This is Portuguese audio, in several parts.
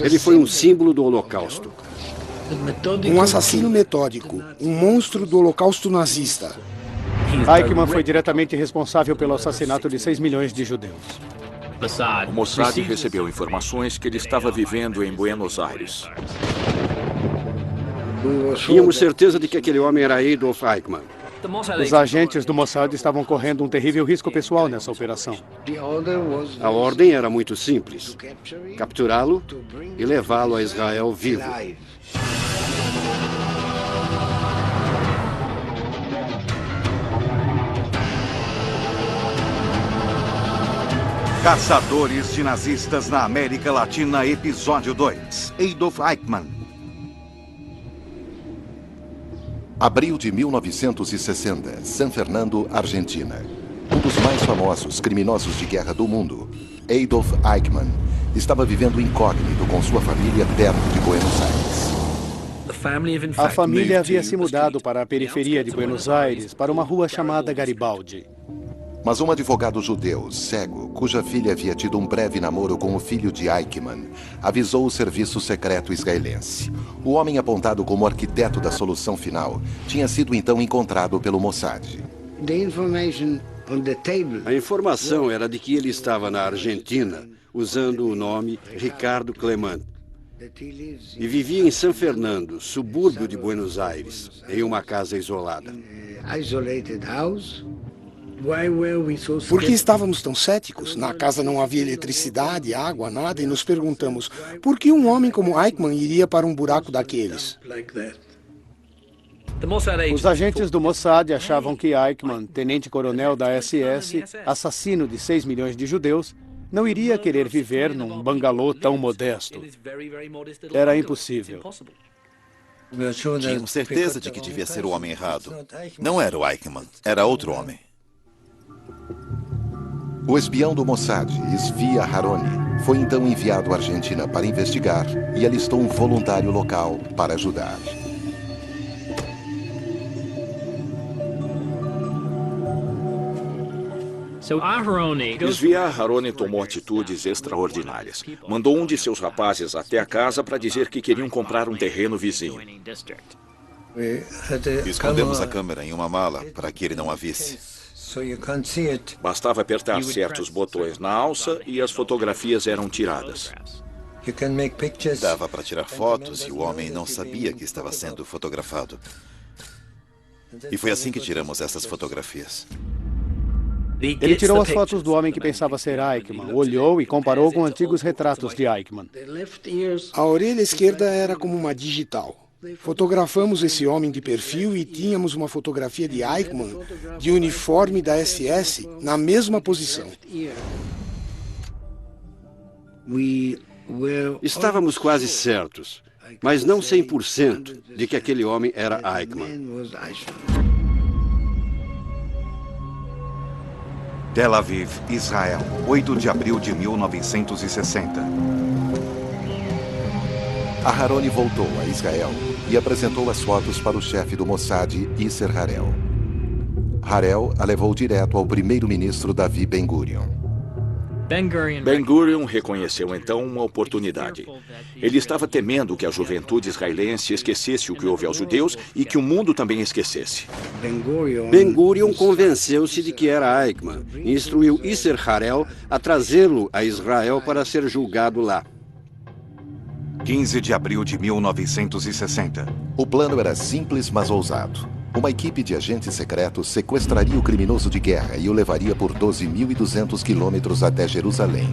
Ele foi um símbolo do Holocausto. Um assassino metódico, um monstro do Holocausto nazista. Eichmann foi diretamente responsável pelo assassinato de 6 milhões de judeus. O Mossad recebeu informações que ele estava vivendo em Buenos Aires. Tínhamos certeza de que aquele homem era Adolf Eichmann. Os agentes do Mossad estavam correndo um terrível risco pessoal nessa operação. A ordem era muito simples: capturá-lo e levá-lo a Israel vivo. Caçadores de nazistas na América Latina, episódio 2. Adolf Eichmann. Abril de 1960, San Fernando, Argentina. Um dos mais famosos criminosos de guerra do mundo, Adolf Eichmann, estava vivendo incógnito com sua família perto de Buenos Aires. A família havia se mudado para a periferia de Buenos Aires, para uma rua chamada Garibaldi. Mas um advogado judeu, cego, cuja filha havia tido um breve namoro com o filho de Eichmann, avisou o serviço secreto israelense. O homem apontado como arquiteto da solução final tinha sido então encontrado pelo Mossad. A informação era de que ele estava na Argentina, usando o nome Ricardo Clement, e vivia em San Fernando, subúrbio de Buenos Aires, em uma casa isolada. Por que estávamos tão céticos? Na casa não havia eletricidade, água, nada, e nos perguntamos, por que um homem como Eichmann iria para um buraco daqueles? Os agentes do Mossad achavam que Eichmann, tenente-coronel da SS, assassino de 6 milhões de judeus, não iria querer viver num bangalô tão modesto. Era impossível. Tínhamos certeza de que devia ser o homem errado. Não era o Eichmann, era outro homem. O espião do Mossad, Zvi Aharoni, foi então enviado à Argentina para investigar e alistou um voluntário local para ajudar. Zvi Aharoni tomou atitudes extraordinárias. Mandou um de seus rapazes até a casa para dizer que queriam comprar um terreno vizinho. Escondemos a câmera em uma mala para que ele não a visse. Bastava apertar certos botões na alça e as fotografias eram tiradas. Dava para tirar fotos e o homem não sabia que estava sendo fotografado. E foi assim que tiramos essas fotografias. Ele tirou as fotos do homem que pensava ser Eichmann, olhou e comparou com antigos retratos de Eichmann. A orelha esquerda era como uma digital. Fotografamos esse homem de perfil e tínhamos uma fotografia de Eichmann, de uniforme da SS, na mesma posição. Estávamos quase certos, mas não 100%, de que aquele homem era Eichmann. Tel Aviv, Israel, 8 de abril de 1960. Aharoni voltou a Israel e apresentou as fotos para o chefe do Mossad, Isser Harel. Harel a levou direto ao primeiro-ministro Davi Ben-Gurion. Ben-Gurion reconheceu então uma oportunidade. Ele estava temendo que a juventude israelense esquecesse o que houve aos judeus e que o mundo também esquecesse. Ben-Gurion convenceu-se de que era Eichmann e instruiu Isser Harel a trazê-lo a Israel para ser julgado lá. 15 de abril de 1960. O plano era simples, mas ousado. Uma equipe de agentes secretos sequestraria o criminoso de guerra e o levaria por 12.200 quilômetros até Jerusalém.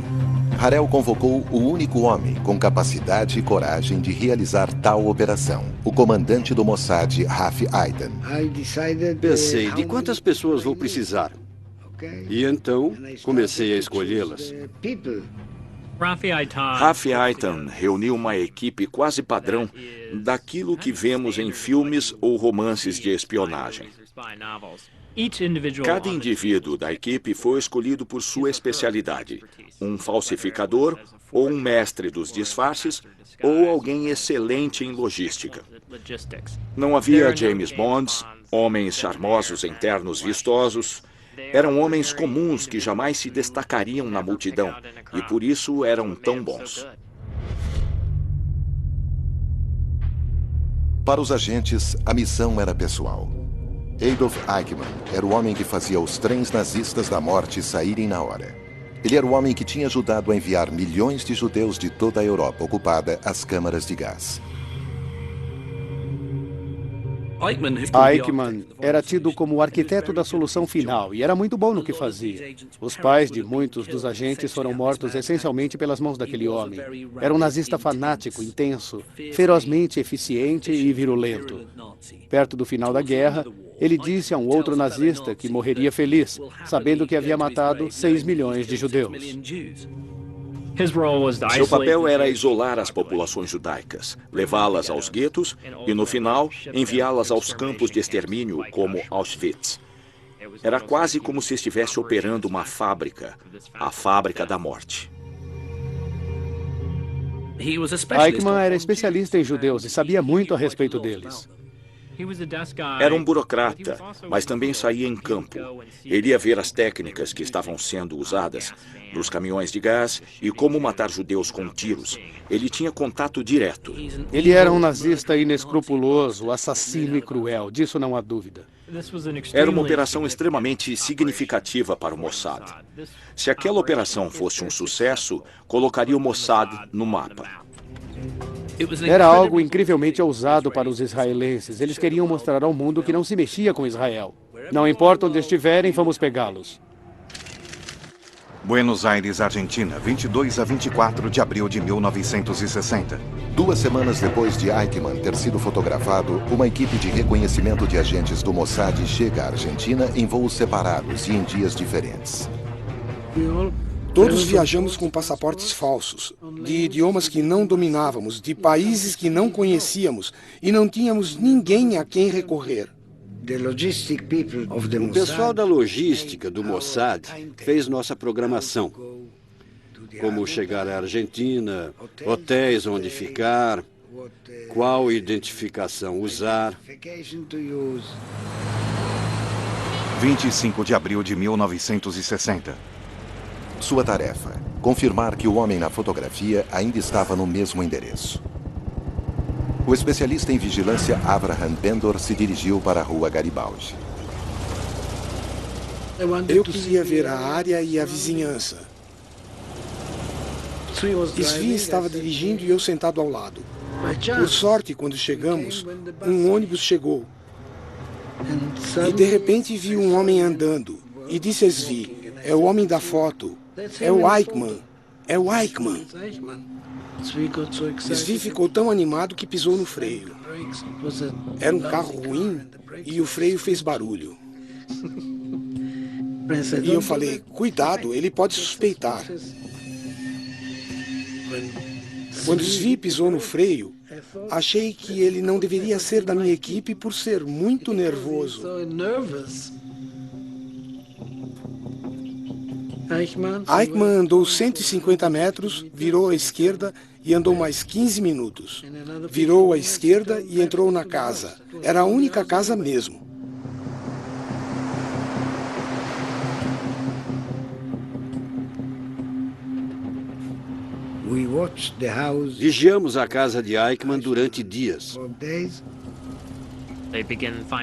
Harel convocou o único homem com capacidade e coragem de realizar tal operação, o comandante do Mossad, Rafi Eitan. Pensei, de quantas pessoas vou precisar? E então comecei a escolhê-las. Rafi Eitan reuniu uma equipe quase padrão daquilo que vemos em filmes ou romances de espionagem. Cada indivíduo da equipe foi escolhido por sua especialidade: um falsificador, ou um mestre dos disfarces, ou alguém excelente em logística. Não havia James Bonds, homens charmosos em ternos vistosos. Eram homens comuns que jamais se destacariam na multidão e por isso eram tão bons. Para os agentes, a missão era pessoal. Adolf Eichmann era o homem que fazia os trens nazistas da morte saírem na hora. Ele era o homem que tinha ajudado a enviar milhões de judeus de toda a Europa ocupada às câmaras de gás. Eichmann era tido como o arquiteto da solução final e era muito bom no que fazia. Os pais de muitos dos agentes foram mortos essencialmente pelas mãos daquele homem. Era um nazista fanático, intenso, ferozmente eficiente e virulento. Perto do final da guerra, ele disse a um outro nazista que morreria feliz, sabendo que havia matado 6 milhões de judeus. Seu papel era isolar as populações judaicas, levá-las aos guetos e, no final, enviá-las aos campos de extermínio como Auschwitz. Era quase como se estivesse operando uma fábrica, a fábrica da morte. Eichmann era especialista em judeus e sabia muito a respeito deles. Era um burocrata, mas também saía em campo. Ele ia ver as técnicas que estavam sendo usadas nos caminhões de gás e como matar judeus com tiros. Ele tinha contato direto. Ele era um nazista inescrupuloso, assassino e cruel, disso não há dúvida. Era uma operação extremamente significativa para o Mossad. Se aquela operação fosse um sucesso, colocaria o Mossad no mapa. Era algo incrivelmente ousado para os israelenses. Eles queriam mostrar ao mundo que não se mexia com Israel. Não importa onde estiverem, vamos pegá-los. Buenos Aires, Argentina, 22 a 24 de abril de 1960. 2 semanas depois de Eichmann ter sido fotografado, uma equipe de reconhecimento de agentes do Mossad chega à Argentina em voos separados e em dias diferentes. Todos viajamos com passaportes falsos, de idiomas que não dominávamos, de países que não conhecíamos e não tínhamos ninguém a quem recorrer. O pessoal da logística do Mossad fez nossa programação. Como chegar à Argentina, hotéis onde ficar, qual identificação usar. 25 de abril de 1960. Sua tarefa: confirmar que o homem na fotografia ainda estava no mesmo endereço. O especialista em vigilância Avraham Bendor se dirigiu para a rua Garibaldi. Eu queria ver a área e a vizinhança. Svi estava dirigindo e eu sentado ao lado. Por sorte, quando chegamos, um ônibus chegou. E de repente vi um homem andando. E disse a Svi: "É o homem da foto. É o Eichmann. É o Eichmann." Svi ficou tão animado que pisou no freio. Era um carro ruim e o freio fez barulho. E eu falei: "Cuidado, ele pode suspeitar." Quando Svi pisou no freio, achei que ele não deveria ser da minha equipe por ser muito nervoso. Eichmann andou 150 metros, virou à esquerda e andou mais 15 minutos. Virou à esquerda e entrou na casa. Era a única casa mesmo. Vigiamos a casa de Eichmann durante dias.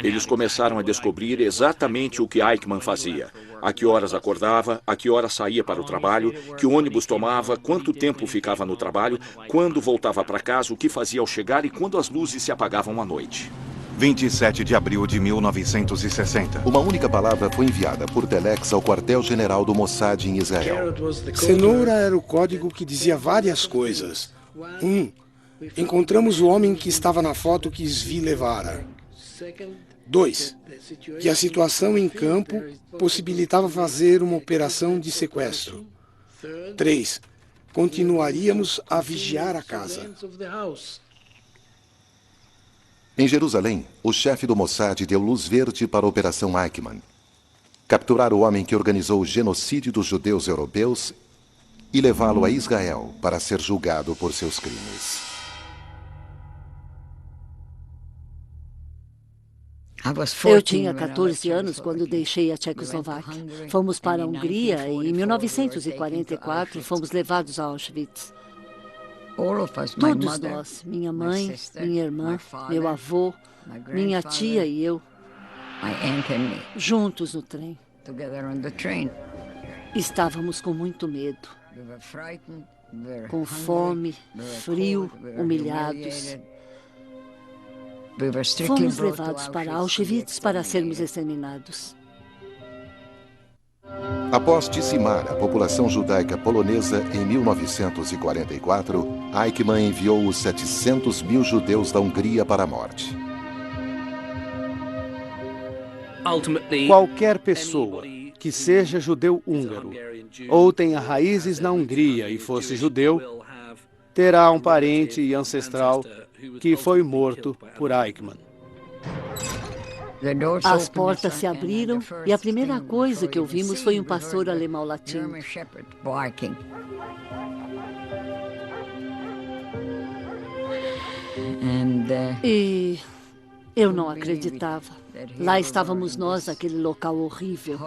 Eles começaram a descobrir exatamente o que Eichmann fazia. A que horas acordava, a que horas saía para o trabalho, que ônibus tomava, quanto tempo ficava no trabalho, quando voltava para casa, o que fazia ao chegar e quando as luzes se apagavam à noite. 27 de abril de 1960. Uma única palavra foi enviada por telex ao quartel-general do Mossad em Israel. Cenoura era o código que dizia várias coisas. 1. Encontramos o homem que estava na foto que Svi levara. 2. Que a situação em campo possibilitava fazer uma operação de sequestro. 3. Continuaríamos a vigiar a casa. Em Jerusalém, o chefe do Mossad deu luz verde para a Operação Eichmann. Capturar o homem que organizou o genocídio dos judeus europeus e levá-lo a Israel para ser julgado por seus crimes. Eu tinha 14 anos quando deixei a Tchecoslováquia. Fomos para a Hungria e, em 1944, fomos levados a Auschwitz. Todos nós, minha mãe, minha irmã, meu avô, minha tia e eu, juntos no trem. Estávamos com muito medo, com fome, frio, humilhados. Fomos levados para Auschwitz para sermos exterminados. Após dizimar a população judaica polonesa em 1944, Eichmann enviou os 700 mil judeus da Hungria para a morte. Qualquer pessoa que seja judeu húngaro ou tenha raízes na Hungria e fosse judeu, terá um parente e ancestral que foi morto por Eichmann. As portas se abriram e a primeira coisa que ouvimos foi um pastor alemão latino. E eu não acreditava. Lá estávamos nós, naquele local horrível.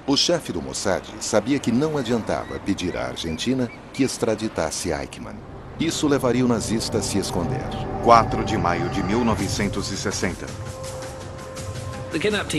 O chefe do Mossad sabia que não adiantava pedir à Argentina que extraditasse Eichmann. Isso levaria o nazista a se esconder. 4 de maio de 1960.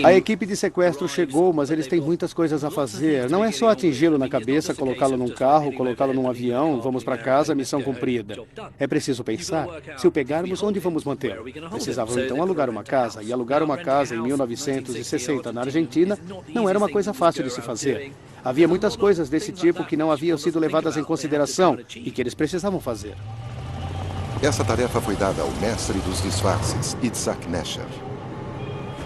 A equipe de sequestro chegou, mas eles têm muitas coisas a fazer. Não é só atingi-lo na cabeça, colocá-lo num carro, colocá-lo num avião, vamos para casa, missão cumprida. É preciso pensar, se o pegarmos, onde vamos manter? Precisavam então alugar uma casa, e alugar uma casa em 1960 na Argentina não era uma coisa fácil de se fazer. Havia muitas coisas desse tipo que não haviam sido levadas em consideração e que eles precisavam fazer. Essa tarefa foi dada ao mestre dos disfarces, Itzhak Nesher.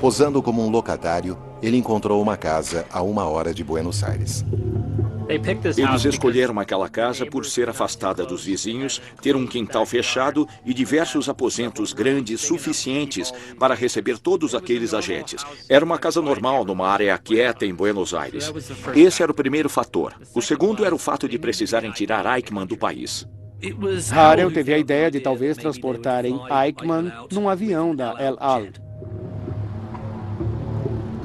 Posando como um locatário, ele encontrou uma casa a 1 hora de Buenos Aires. Eles escolheram aquela casa por ser afastada dos vizinhos, ter um quintal fechado e diversos aposentos grandes suficientes para receber todos aqueles agentes. Era uma casa normal numa área quieta em Buenos Aires. Esse era o primeiro fator. O segundo era o fato de precisarem tirar Eichmann do país. Harel teve a ideia de talvez transportarem Eichmann num avião da El Al.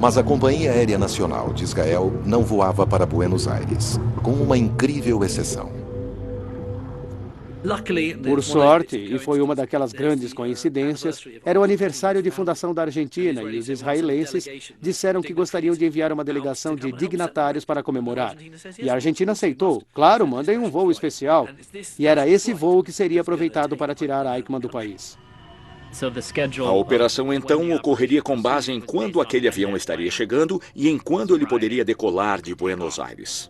Mas a Companhia Aérea Nacional de Israel não voava para Buenos Aires, com uma incrível exceção. Por sorte, e foi uma daquelas grandes coincidências, era o aniversário de fundação da Argentina e os israelenses disseram que gostariam de enviar uma delegação de dignatários para comemorar. E a Argentina aceitou. Claro, mandem um voo especial. E era esse voo que seria aproveitado para tirar Eichmann do país. A operação, então, ocorreria com base em quando aquele avião estaria chegando e em quando ele poderia decolar de Buenos Aires.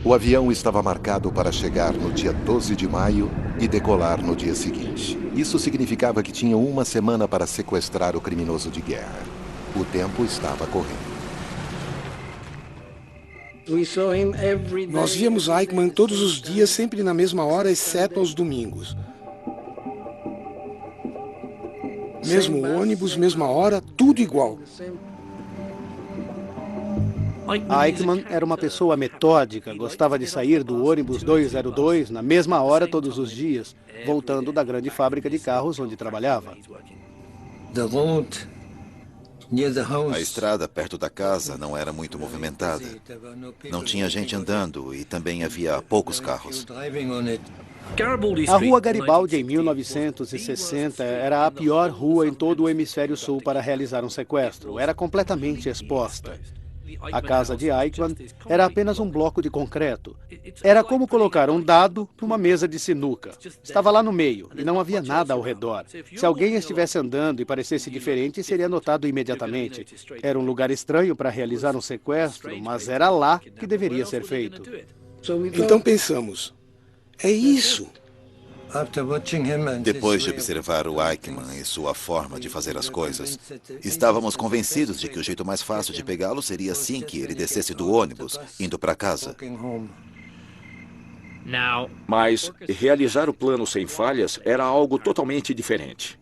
O avião estava marcado para chegar no dia 12 de maio e decolar no dia seguinte. Isso significava que tinham 1 semana para sequestrar o criminoso de guerra. O tempo estava correndo. Nós víamos Eichmann todos os dias, sempre na mesma hora, exceto aos domingos. Mesmo ônibus, mesma hora, tudo igual. Eichmann era uma pessoa metódica, gostava de sair do ônibus 202 na mesma hora todos os dias, voltando da grande fábrica de carros onde trabalhava. A estrada perto da casa não era muito movimentada. Não tinha gente andando e também havia poucos carros. A Rua Garibaldi, em 1960, era a pior rua em todo o hemisfério sul para realizar um sequestro. Era completamente exposta. A casa de Eichmann era apenas um bloco de concreto. Era como colocar um dado numa mesa de sinuca. Estava lá no meio e não havia nada ao redor. Se alguém estivesse andando e parecesse diferente, seria notado imediatamente. Era um lugar estranho para realizar um sequestro, mas era lá que deveria ser feito. Então pensamos, é isso. Depois de observar o Eichmann e sua forma de fazer as coisas, estávamos convencidos de que o jeito mais fácil de pegá-lo seria assim que ele descesse do ônibus, indo para casa. Mas realizar o plano sem falhas era algo totalmente diferente.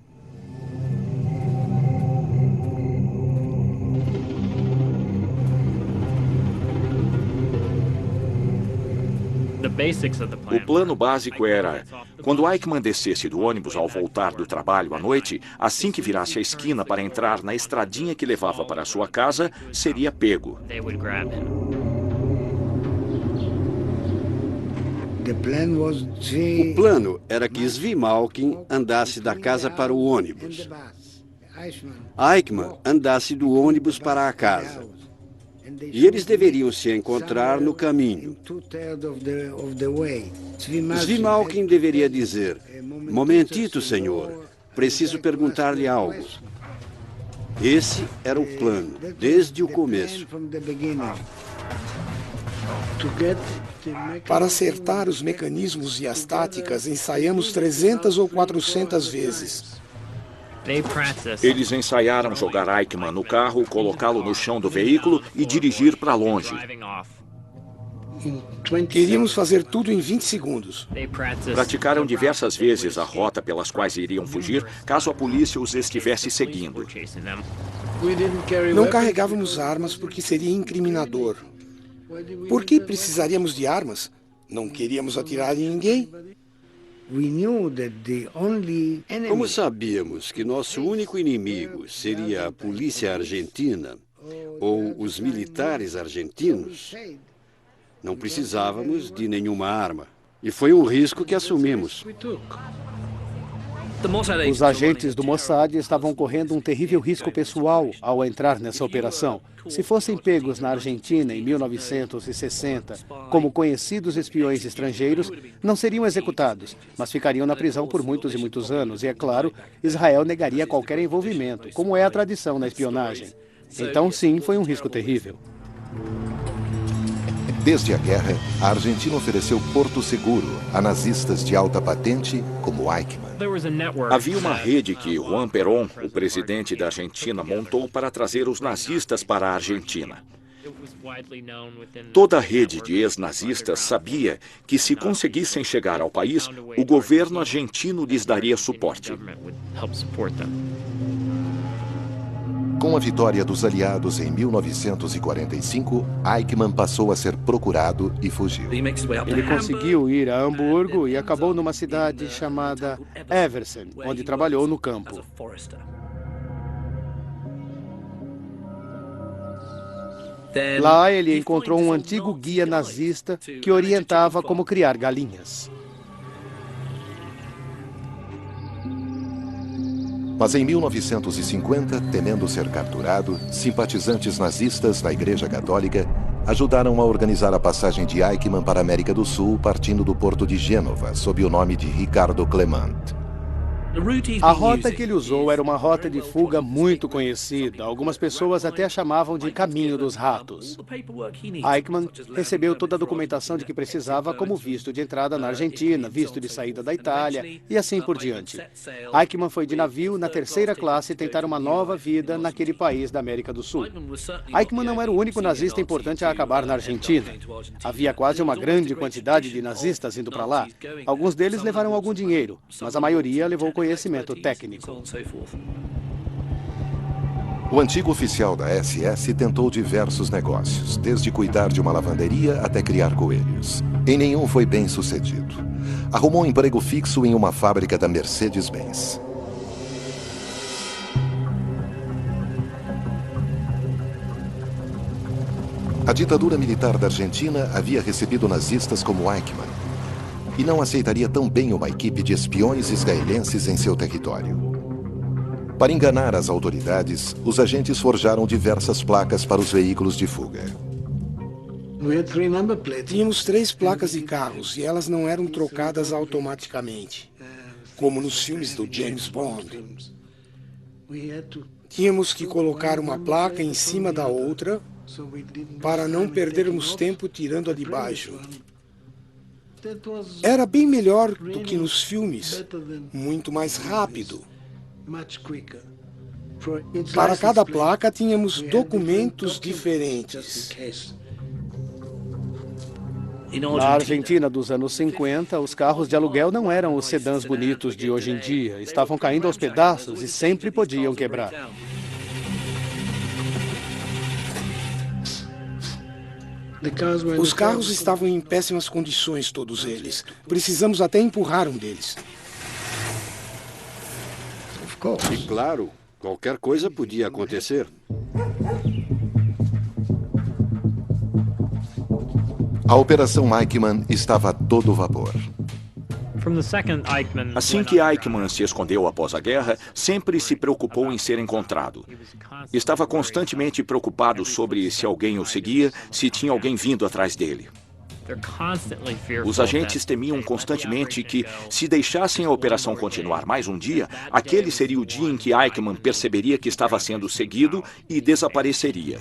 O plano básico era, quando Eichmann descesse do ônibus ao voltar do trabalho à noite, assim que virasse a esquina para entrar na estradinha que levava para sua casa, seria pego. O plano era que Zvi Malkin andasse da casa para o ônibus. Eichmann andasse do ônibus para a casa. E eles deveriam se encontrar no caminho. Zvi Malkin deveria dizer: "Momentito, senhor, preciso perguntar-lhe algo." Esse era o plano, desde o começo. Para acertar os mecanismos e as táticas, ensaiamos 300 ou 400 vezes. Eles ensaiaram jogar Eichmann no carro, colocá-lo no chão do veículo e dirigir para longe. Queríamos fazer tudo em 20 segundos. Praticaram diversas vezes a rota pelas quais iriam fugir, caso a polícia os estivesse seguindo. Não carregávamos armas porque seria incriminador. Por que precisaríamos de armas? Não queríamos atirar em ninguém. Como sabíamos que nosso único inimigo seria a polícia argentina ou os militares argentinos, não precisávamos de nenhuma arma. E foi um risco que assumimos. Os agentes do Mossad estavam correndo um terrível risco pessoal ao entrar nessa operação. Se fossem pegos na Argentina em 1960 como conhecidos espiões estrangeiros, não seriam executados, mas ficariam na prisão por muitos e muitos anos. E, é claro, Israel negaria qualquer envolvimento, como é a tradição na espionagem. Então, sim, foi um risco terrível. Desde a guerra, a Argentina ofereceu porto seguro a nazistas de alta patente como Eichmann. Havia uma rede que Juan Perón, o presidente da Argentina, montou para trazer os nazistas para a Argentina. Toda a rede de ex-nazistas sabia que, se conseguissem chegar ao país, o governo argentino lhes daria suporte. Com a vitória dos aliados em 1945, Eichmann passou a ser procurado e fugiu. Ele conseguiu ir a Hamburgo e acabou numa cidade chamada Eversen, onde trabalhou no campo. Lá ele encontrou um antigo guia nazista que orientava como criar galinhas. Mas em 1950, temendo ser capturado, simpatizantes nazistas da Igreja Católica ajudaram a organizar a passagem de Eichmann para a América do Sul, partindo do porto de Gênova, sob o nome de Ricardo Clement. A rota que ele usou era uma rota de fuga muito conhecida. Algumas pessoas até a chamavam de Caminho dos Ratos. Eichmann recebeu toda a documentação de que precisava, como visto de entrada na Argentina, visto de saída da Itália e assim por diante. Eichmann foi de navio na terceira classe tentar uma nova vida naquele país da América do Sul. Eichmann não era o único nazista importante a acabar na Argentina. Havia quase uma grande quantidade de nazistas indo para lá. Alguns deles levaram algum dinheiro, mas a maioria levou conhecimento técnico. O antigo oficial da SS tentou diversos negócios, desde cuidar de uma lavanderia até criar coelhos. Em nenhum foi bem sucedido. Arrumou um emprego fixo em uma fábrica da Mercedes-Benz. A ditadura militar da Argentina havia recebido nazistas como Eichmann e não aceitaria tão bem uma equipe de espiões israelenses em seu território. Para enganar as autoridades, os agentes forjaram diversas placas para os veículos de fuga. Tínhamos 3 placas de carros e elas não eram trocadas automaticamente, como nos filmes do James Bond. Tínhamos que colocar uma placa em cima da outra para não perdermos tempo tirando a de baixo. Era bem melhor do que nos filmes, muito mais rápido. Para cada placa tínhamos documentos diferentes. Na Argentina dos anos 50, os carros de aluguel não eram os sedãs bonitos de hoje em dia. Estavam caindo aos pedaços e sempre podiam quebrar. Os carros estavam em péssimas condições, todos eles. Precisamos até empurrar um deles. E claro, qualquer coisa podia acontecer. A Operação Eichmann estava a todo vapor. Assim que Eichmann se escondeu após a guerra, sempre se preocupou em ser encontrado. Estava constantemente preocupado sobre se alguém o seguia, se tinha alguém vindo atrás dele. Os agentes temiam constantemente que, se deixassem a operação continuar mais um dia, aquele seria o dia em que Eichmann perceberia que estava sendo seguido e desapareceria.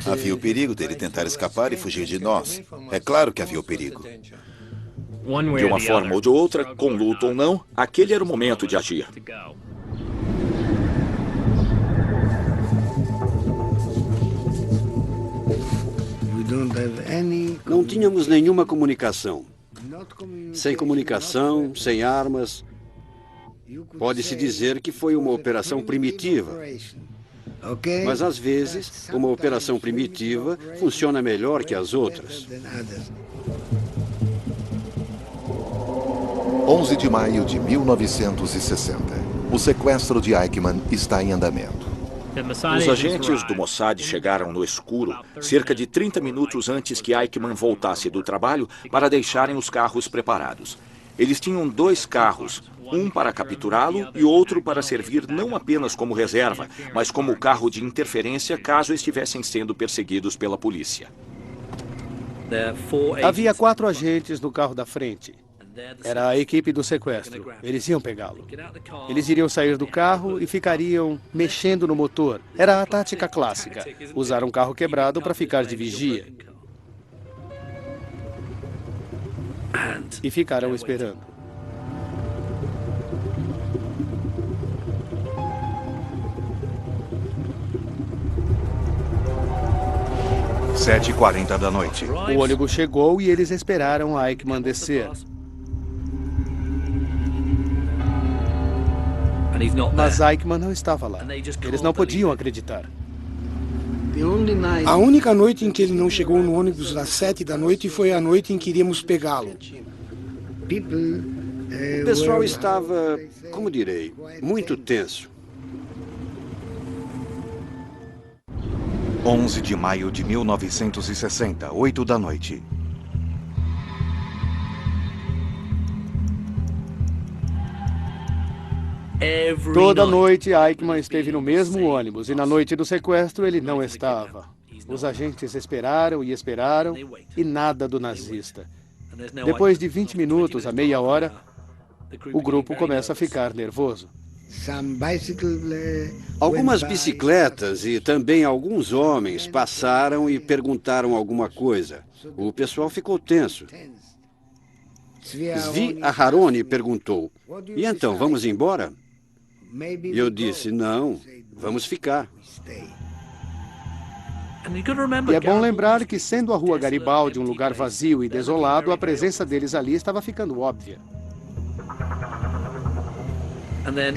Havia o perigo dele tentar escapar e fugir de nós. É claro que havia o perigo. De uma forma ou de outra, com luto ou não, aquele era o momento de agir. Não tínhamos nenhuma comunicação. Sem comunicação, sem armas, pode-se dizer que foi uma operação primitiva. Mas, às vezes, uma operação primitiva funciona melhor que as outras. 11 de maio de 1960. O sequestro de Eichmann está em andamento. Os agentes do Mossad chegaram no escuro, cerca de 30 minutos antes que Eichmann voltasse do trabalho para deixarem os carros preparados. Eles tinham 2 carros, um para capturá-lo e outro para servir não apenas como reserva, mas como carro de interferência caso estivessem sendo perseguidos pela polícia. Havia 4 agentes no carro da frente. Era a equipe do sequestro. Eles iam pegá-lo. Eles iriam sair do carro e ficariam mexendo no motor. Era a tática clássica. Usar um carro quebrado para ficar de vigia. E ficaram esperando. Às 7h40 da noite. O ônibus chegou e eles esperaram a Eichmann descer. Mas Eichmann não estava lá. Eles não podiam acreditar. A única noite em que ele não chegou no ônibus às 7 da noite foi a noite em que iríamos pegá-lo. O pessoal estava, como direi, muito tenso. 11 de maio de 1960, 8 da noite. Toda noite, Eichmann esteve no mesmo ônibus e na noite do sequestro ele não estava. Os agentes esperaram e esperaram e nada do nazista. Depois de 20 minutos a meia hora, o grupo começa a ficar nervoso. Algumas bicicletas e também alguns homens passaram e perguntaram alguma coisa. O pessoal ficou tenso. Zvi Aharoni perguntou: "E então, vamos embora?" E eu disse: "Não, vamos ficar." E é bom lembrar que, sendo a rua Garibaldi um lugar vazio e desolado, a presença deles ali estava ficando óbvia.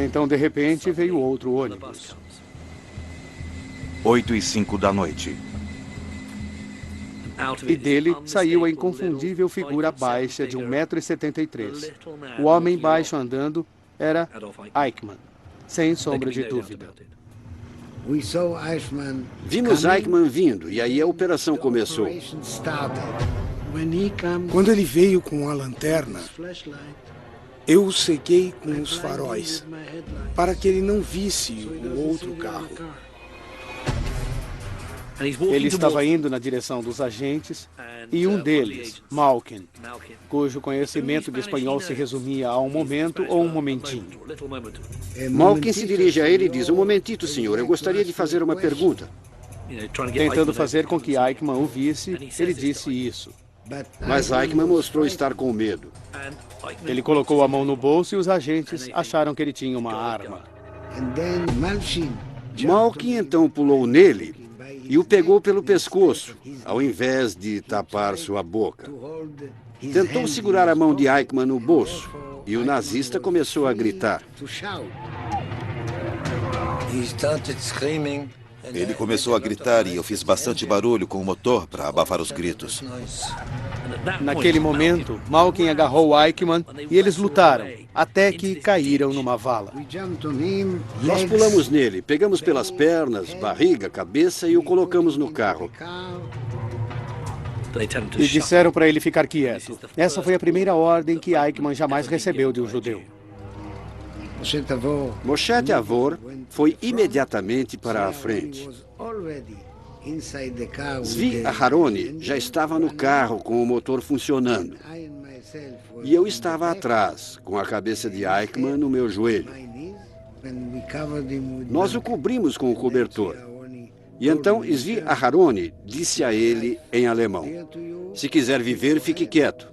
Então, de repente, veio outro ônibus. 8h05 da noite. E dele saiu a inconfundível figura baixa de 1,73 m. O homem baixo andando era Eichmann, sem sombra de dúvida. Vimos Eichmann vindo e aí a operação começou. Quando ele veio com a lanterna, eu o ceguei com os faróis, para que ele não visse o outro carro. Ele estava indo na direção dos agentes e um deles, Malkin, cujo conhecimento de espanhol se resumia a um momento ou um momentinho. Malkin se dirige a ele e diz: "Um momentito, senhor, eu gostaria de fazer uma pergunta." Tentando fazer com que Eichmann o visse, ele disse isso. Mas Eichmann mostrou estar com medo. Ele colocou a mão no bolso e os agentes acharam que ele tinha uma arma. Malkin então pulou nele e o pegou pelo pescoço, ao invés de tapar sua boca. Tentou segurar a mão de Eichmann no bolso e o nazista começou a gritar. Ele começou a gritar e eu fiz bastante barulho com o motor para abafar os gritos. Naquele momento, Malkin agarrou Eichmann e eles lutaram, até que caíram numa vala. Nós pulamos nele, pegamos pelas pernas, barriga, cabeça e o colocamos no carro. E disseram para ele ficar quieto. Essa foi a primeira ordem que Eichmann jamais recebeu de um judeu. Moshe Avor foi imediatamente para a frente. Zvi Aharoni já estava no carro com o motor funcionando. E eu estava atrás, com a cabeça de Eichmann no meu joelho. Nós o cobrimos com o cobertor. E então Zvi Aharoni disse a ele em alemão: "Se quiser viver, fique quieto."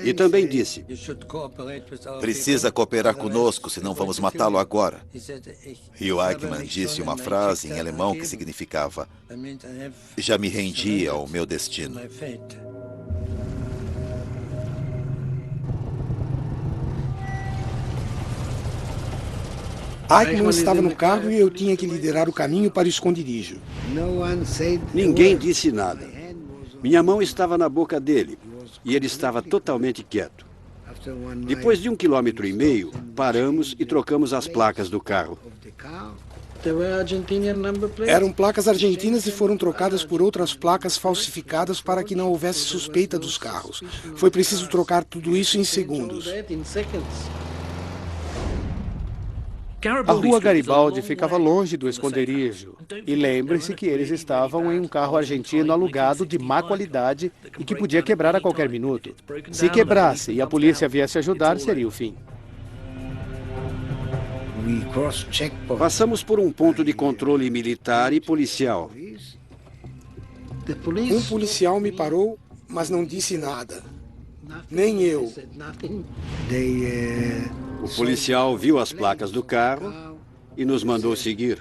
E também disse: "Precisa cooperar conosco, senão vamos matá-lo agora." E o Eichmann disse uma frase em alemão que significava: "Já me rendi ao meu destino." Eichmann estava no carro e eu tinha que liderar o caminho para o esconderijo. Ninguém disse nada. Minha mão estava na boca dele e ele estava totalmente quieto. Depois de 1,5 quilômetros, paramos e trocamos as placas do carro. Eram placas argentinas e foram trocadas por outras placas falsificadas para que não houvesse suspeita dos carros. Foi preciso trocar tudo isso em segundos. A rua Garibaldi ficava longe do esconderijo. E lembre-se que eles estavam em um carro argentino alugado de má qualidade e que podia quebrar a qualquer minuto. Se quebrasse e a polícia viesse ajudar, seria o fim. Passamos por um ponto de controle militar e policial. Um policial me parou, mas não disse nada. Nem eu. O policial viu as placas do carro e nos mandou seguir.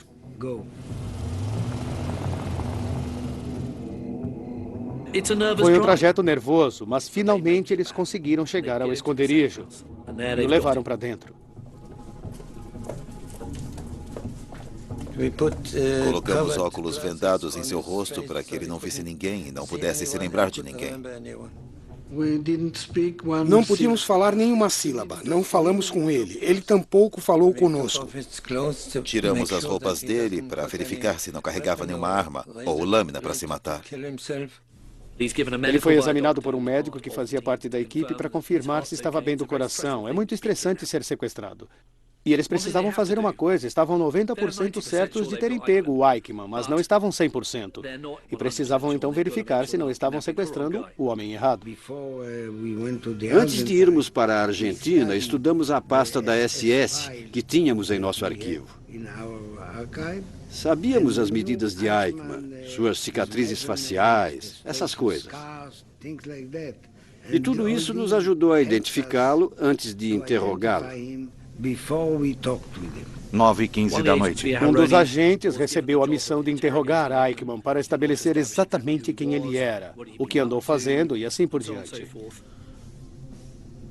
Foi um trajeto nervoso, mas finalmente eles conseguiram chegar ao esconderijo e o levaram para dentro. Colocamos óculos vendados em seu rosto para que ele não visse ninguém e não pudesse se lembrar de ninguém. Não podíamos falar nenhuma sílaba. Não falamos com ele. Ele tampouco falou conosco. Tiramos as roupas dele para verificar se não carregava nenhuma arma ou lâmina para se matar. Ele foi examinado por um médico que fazia parte da equipe para confirmar se estava bem do coração. É muito estressante ser sequestrado. E eles precisavam fazer uma coisa, estavam 90% certos de terem pego o Eichmann, mas não estavam 100%. E precisavam então verificar se não estavam sequestrando o homem errado. Antes de irmos para a Argentina, estudamos a pasta da SS que tínhamos em nosso arquivo. Sabíamos as medidas de Eichmann, suas cicatrizes faciais, essas coisas. E tudo isso nos ajudou a identificá-lo antes de interrogá-lo. 9h15 da noite. Um dos agentes recebeu a missão de interrogar Eichmann para estabelecer exatamente quem ele era, o que andou fazendo e assim por diante.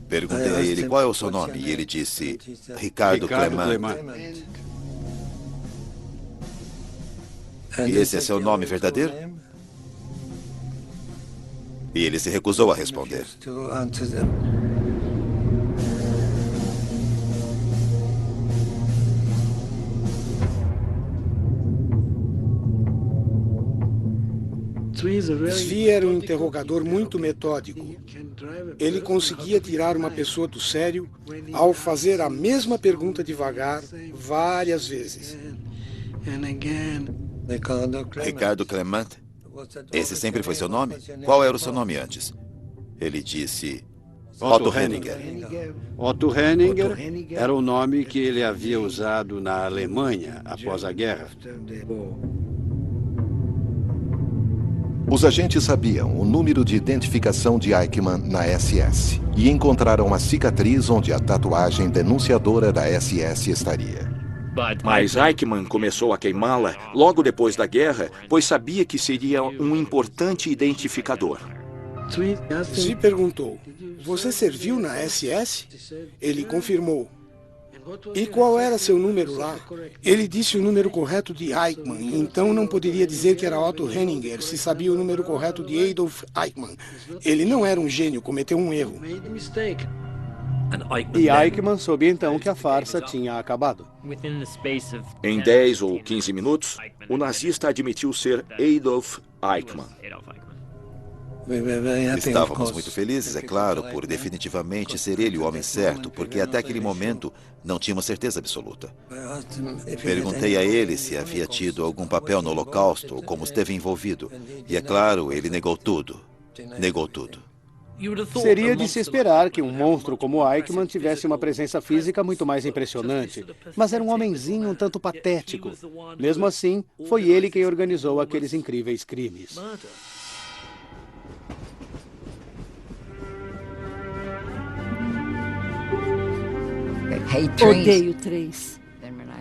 Perguntei a ele qual é o seu nome e ele disse Ricardo Clement. E esse é seu nome verdadeiro? E ele se recusou a responder. Zvi era um interrogador muito metódico. Ele conseguia tirar uma pessoa do sério ao fazer a mesma pergunta devagar, várias vezes. Ricardo Clement? Esse sempre foi seu nome? Qual era o seu nome antes? Ele disse Otto Henninger. Otto Henninger era o nome que ele havia usado na Alemanha após a guerra. Os agentes sabiam o número de identificação de Eichmann na SS e encontraram uma cicatriz onde a tatuagem denunciadora da SS estaria. Mas Eichmann começou a queimá-la logo depois da guerra, pois sabia que seria um importante identificador. Zvi perguntou: "Você serviu na SS?" Ele confirmou. E qual era seu número lá? Ele disse o número correto de Eichmann, então não poderia dizer que era Otto Henninger se sabia o número correto de Adolf Eichmann. Ele não era um gênio, cometeu um erro. E Eichmann soube então que a farsa tinha acabado. Em 10 ou 15 minutos, o nazista admitiu ser Adolf Eichmann. Estávamos muito felizes, é claro, por definitivamente ser ele o homem certo, porque até aquele momento não tínhamos certeza absoluta. Perguntei a ele se havia tido algum papel no Holocausto ou como esteve envolvido. E é claro, ele negou tudo. Negou tudo. Seria de se esperar que um monstro como Eichmann tivesse uma presença física muito mais impressionante, mas era um homenzinho um tanto patético. Mesmo assim, foi ele quem organizou aqueles incríveis crimes. Odeio trens.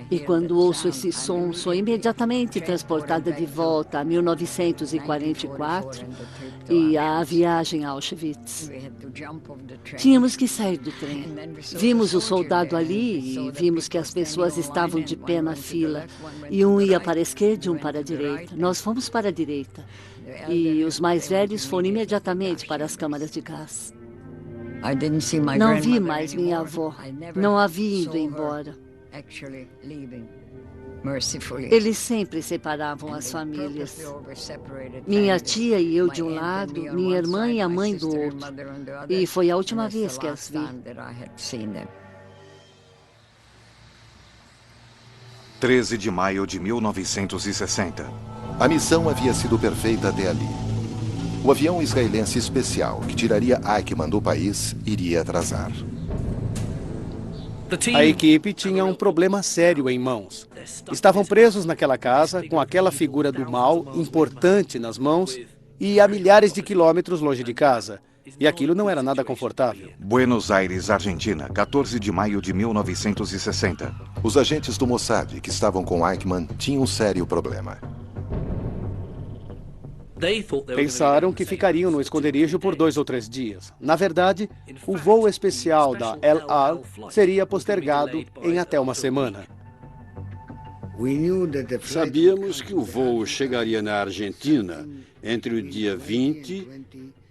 E quando ouço esse som, sou imediatamente transportada de volta a 1944 e à viagem a Auschwitz. Tínhamos que sair do trem. Vimos o soldado ali e vimos que as pessoas estavam de pé na fila. E um ia para a esquerda e um para a direita. Nós fomos para a direita. E os mais velhos foram imediatamente para as câmaras de gás. Não vi mais minha avó. Não a vi indo embora. Eles sempre separavam as famílias. Minha tia e eu de um lado, minha irmã e a mãe do outro. E foi a última vez que as vi. 13 de maio de 1960. A missão havia sido perfeita até ali. O avião israelense especial que tiraria Eichmann do país iria atrasar. A equipe tinha um problema sério em mãos. Estavam presos naquela casa, com aquela figura do mal importante nas mãos e a milhares de quilômetros longe de casa. E aquilo não era nada confortável. Buenos Aires, Argentina, 14 de maio de 1960. Os agentes do Mossad que estavam com Eichmann tinham um sério problema. Pensaram que ficariam no esconderijo por 2 ou 3 dias. Na verdade, o voo especial da El Al seria postergado em até uma semana. Sabíamos que o voo chegaria na Argentina entre o dia 20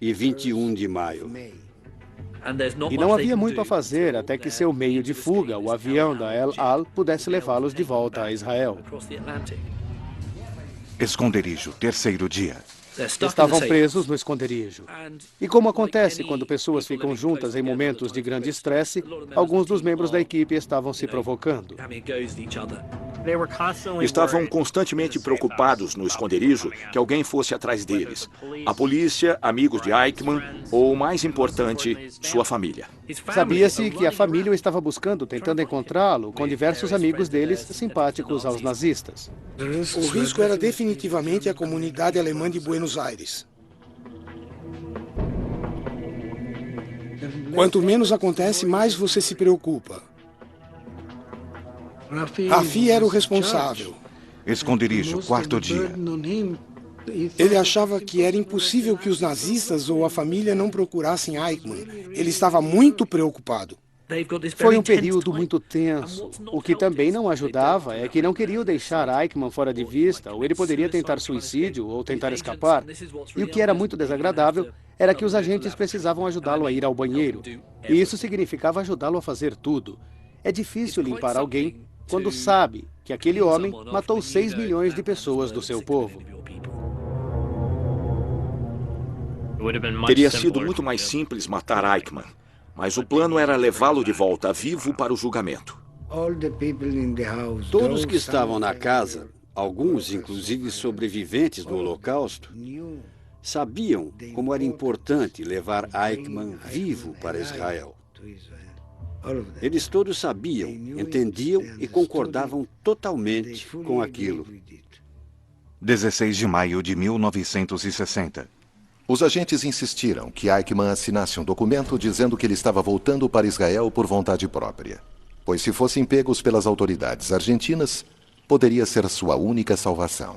e 21 de maio. E não havia muito a fazer até que seu meio de fuga, o avião da El Al, pudesse levá-los de volta a Israel. Esconderijo, terceiro dia. Estavam presos no esconderijo. E como acontece quando pessoas ficam juntas em momentos de grande estresse, alguns dos membros da equipe estavam se provocando. Estavam constantemente preocupados no esconderijo que alguém fosse atrás deles. A polícia, amigos de Eichmann ou, o mais importante, sua família. Sabia-se que a família o estava buscando, tentando encontrá-lo, com diversos amigos deles simpáticos aos nazistas. O risco era definitivamente a comunidade alemã de Buenos Aires. Quanto menos acontece, mais você se preocupa. Rafi era o responsável. Esconderijo, quarto dia. Ele achava que era impossível que os nazistas ou a família não procurassem Eichmann. Ele estava muito preocupado. Foi um período muito tenso. O que também não ajudava é que não queriam deixar Eichmann fora de vista, ou ele poderia tentar suicídio ou tentar escapar. E o que era muito desagradável era que os agentes precisavam ajudá-lo a ir ao banheiro. E isso significava ajudá-lo a fazer tudo. É difícil limpar alguém quando sabe que aquele homem matou 6 milhões de pessoas do seu povo. Teria sido muito mais simples matar Eichmann, mas o plano era levá-lo de volta vivo para o julgamento. Todos que estavam na casa, alguns inclusive sobreviventes do Holocausto, sabiam como era importante levar Eichmann vivo para Israel. Eles todos sabiam, entendiam e concordavam totalmente com aquilo. 16 de maio de 1960. Os agentes insistiram que Eichmann assinasse um documento dizendo que ele estava voltando para Israel por vontade própria, pois se fossem pegos pelas autoridades argentinas, poderia ser sua única salvação.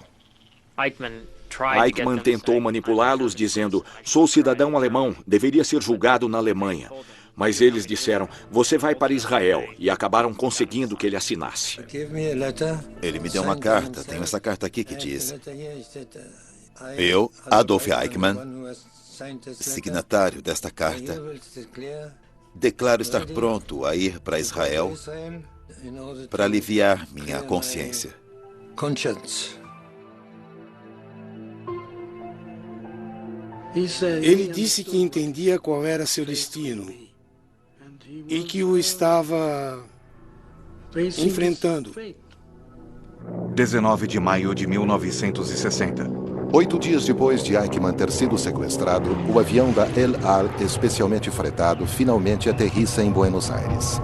Eichmann tentou manipulá-los dizendo: sou cidadão alemão, deveria ser julgado na Alemanha. Mas eles disseram, você vai para Israel, e acabaram conseguindo que ele assinasse. Ele me deu uma carta, tenho essa carta aqui que diz: eu, Adolf Eichmann, signatário desta carta, declaro estar pronto a ir para Israel para aliviar minha consciência. Ele disse que entendia qual era seu destino e que o estava enfrentando. 19 de maio de 1960. 8 dias depois de Eichmann ter sido sequestrado, o avião da El Al, especialmente fretado, finalmente aterrissa em Buenos Aires.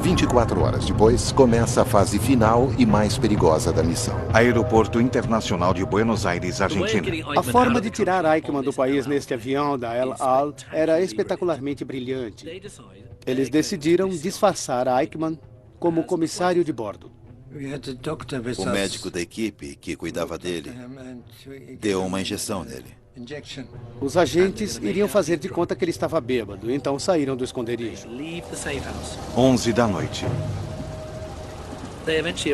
24 horas depois, começa a fase final e mais perigosa da missão. Aeroporto Internacional de Buenos Aires, Argentina. A forma de tirar Eichmann do país neste avião da El Al era espetacularmente brilhante. Eles decidiram disfarçar Eichmann como comissário de bordo. O médico da equipe que cuidava dele deu uma injeção nele. Os agentes iriam fazer de conta que ele estava bêbado, então saíram do esconderijo. 11 da noite.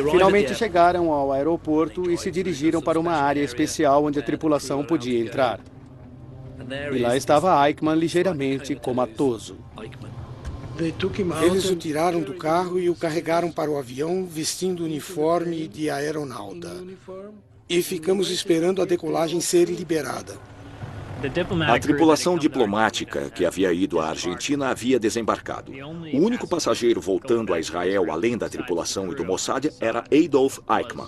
Finalmente chegaram ao aeroporto e se dirigiram para uma área especial onde a tripulação podia entrar. E lá estava Eichmann ligeiramente comatoso. Eles o tiraram do carro e o carregaram para o avião vestindo o uniforme de aeronauta. E ficamos esperando a decolagem ser liberada. A tripulação diplomática que havia ido à Argentina havia desembarcado. O único passageiro voltando a Israel, além da tripulação e do Mossad, era Adolf Eichmann.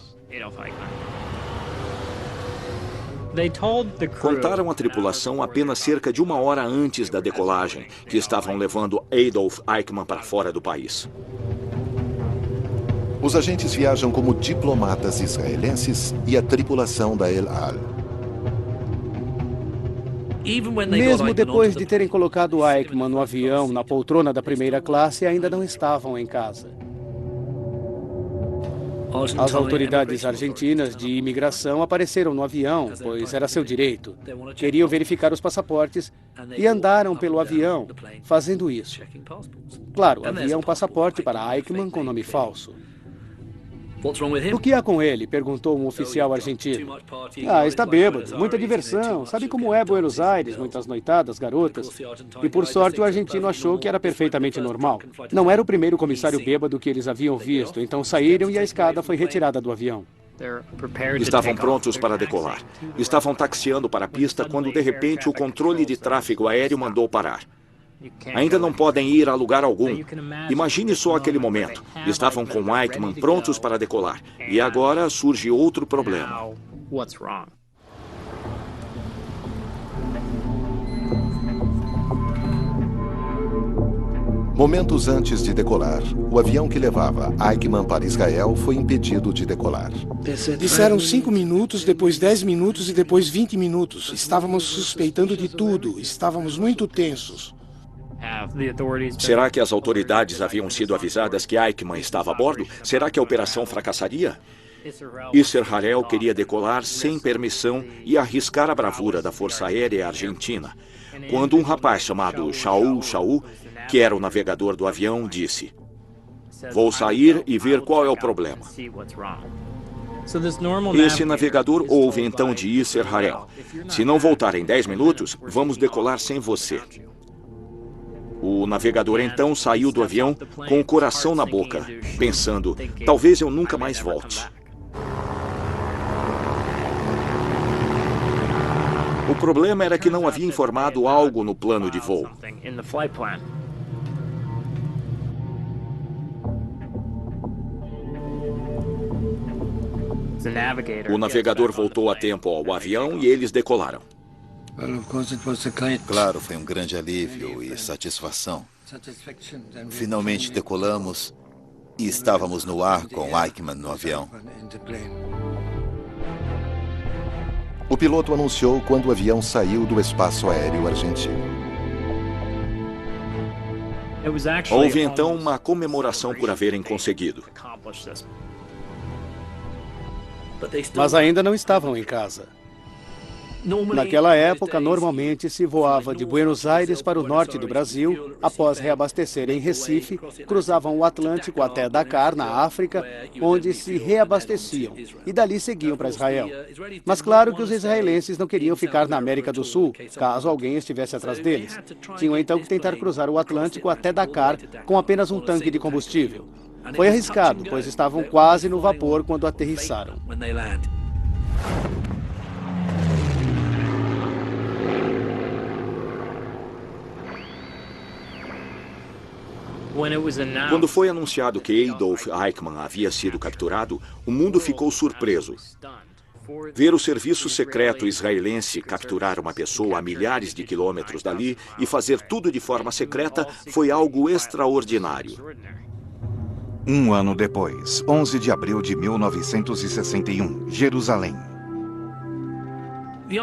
Contaram à tripulação apenas cerca de 1 hora antes da decolagem que estavam levando Adolf Eichmann para fora do país. Os agentes viajam como diplomatas israelenses e a tripulação da El Al. Mesmo depois de terem colocado Eichmann no avião, na poltrona da primeira classe, ainda não estavam em casa. As autoridades argentinas de imigração apareceram no avião, pois era seu direito. Queriam verificar os passaportes e andaram pelo avião fazendo isso. Claro, havia um passaporte para Eichmann com nome falso. O que há com ele? Perguntou um oficial argentino. Está bêbado, muita diversão. Sabe como é Buenos Aires, muitas noitadas, garotas. E por sorte o argentino achou que era perfeitamente normal. Não era o primeiro comissário bêbado que eles haviam visto, então saíram e a escada foi retirada do avião. Estavam prontos para decolar. Estavam taxiando para a pista quando de repente o controle de tráfego aéreo mandou parar. Ainda não podem ir a lugar algum. Imagine só aquele momento. Estavam com Eichmann prontos para decolar. E agora surge outro problema. Momentos antes de decolar, o avião que levava Eichmann para Israel foi impedido de decolar. Disseram 5 minutos, depois 10 minutos e depois 20 minutos. Estávamos suspeitando de tudo. Estávamos muito tensos. Será que as autoridades haviam sido avisadas que Eichmann estava a bordo? Será que a operação fracassaria? Yasser Harel queria decolar sem permissão e arriscar a bravura da Força Aérea Argentina, quando um rapaz chamado Shaul, que era o navegador do avião, disse: "Vou sair e ver qual é o problema." Esse navegador ouve então de Yasser Harel: "Se não voltar em 10 minutos, vamos decolar sem você." O navegador então saiu do avião com o coração na boca, pensando: talvez eu nunca mais volte. O problema era que não havia informado algo no plano de voo. O navegador voltou a tempo ao avião e eles decolaram. Claro, foi um grande alívio e satisfação. Finalmente decolamos e estávamos no ar com Eichmann no avião. O piloto anunciou quando o avião saiu do espaço aéreo argentino. Houve então uma comemoração por haverem conseguido. Mas ainda não estavam em casa. Naquela época, normalmente se voava de Buenos Aires para o norte do Brasil, após reabastecer em Recife, cruzavam o Atlântico até Dakar, na África, onde se reabasteciam, e dali seguiam para Israel. Mas claro que os israelenses não queriam ficar na América do Sul, caso alguém estivesse atrás deles. Tinham então que tentar cruzar o Atlântico até Dakar com apenas um tanque de combustível. Foi arriscado, pois estavam quase no vapor quando aterrissaram. Quando foi anunciado que Adolf Eichmann havia sido capturado, o mundo ficou surpreso. Ver o serviço secreto israelense capturar uma pessoa a milhares de quilômetros dali e fazer tudo de forma secreta foi algo extraordinário. Um ano depois, 11 de abril de 1961, Jerusalém.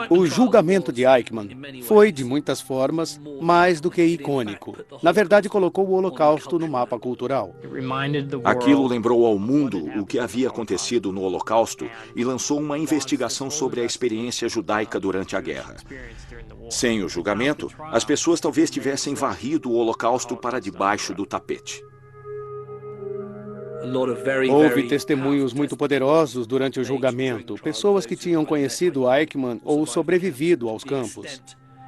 O julgamento de Eichmann foi, de muitas formas, mais do que icônico. Na verdade, colocou o Holocausto no mapa cultural. Aquilo lembrou ao mundo o que havia acontecido no Holocausto e lançou uma investigação sobre a experiência judaica durante a guerra. Sem o julgamento, as pessoas talvez tivessem varrido o Holocausto para debaixo do tapete. Houve testemunhos muito poderosos durante o julgamento, pessoas que tinham conhecido Eichmann ou sobrevivido aos campos.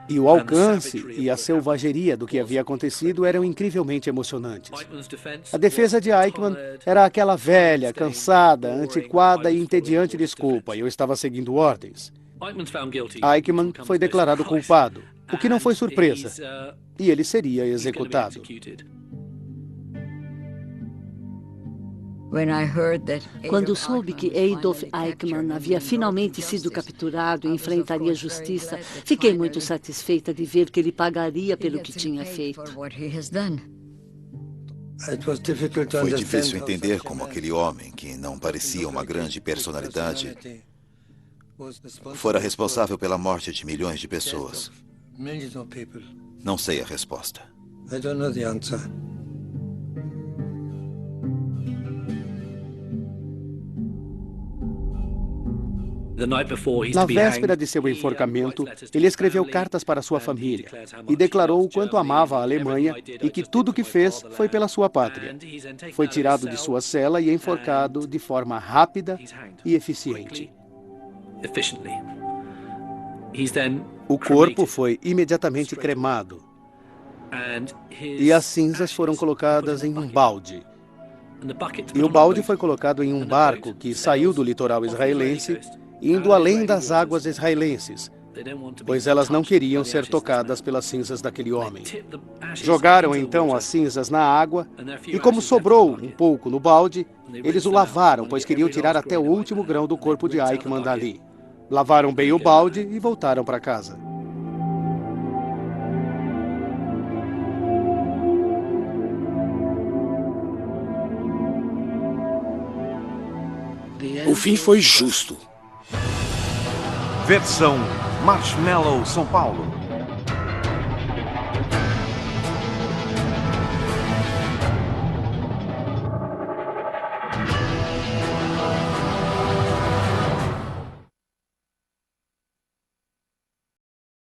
E o alcance e a selvageria do que havia acontecido eram incrivelmente emocionantes. A defesa de Eichmann era aquela velha, cansada, antiquada e entediante desculpa: eu estava seguindo ordens. Eichmann foi declarado culpado, o que não foi surpresa, e ele seria executado. Quando soube que Adolf Eichmann havia finalmente sido capturado e enfrentaria a justiça, fiquei muito satisfeita de ver que ele pagaria pelo que tinha feito. Foi difícil entender como aquele homem, que não parecia uma grande personalidade, fora responsável pela morte de milhões de pessoas. Não sei a resposta. Na véspera de seu enforcamento, ele escreveu cartas para sua família e declarou o quanto amava a Alemanha e que tudo o que fez foi pela sua pátria. Foi tirado de sua cela e enforcado de forma rápida e eficiente. O corpo foi imediatamente cremado e as cinzas foram colocadas em um balde. E o balde foi colocado em um barco que saiu do litoral israelense, indo além das águas israelenses, pois elas não queriam ser tocadas pelas cinzas daquele homem. Jogaram então as cinzas na água e, como sobrou um pouco no balde, eles o lavaram, pois queriam tirar até o último grão do corpo de Eichmann dali. Lavaram bem o balde e voltaram para casa. O fim foi justo. Versão Marshmallow São Paulo.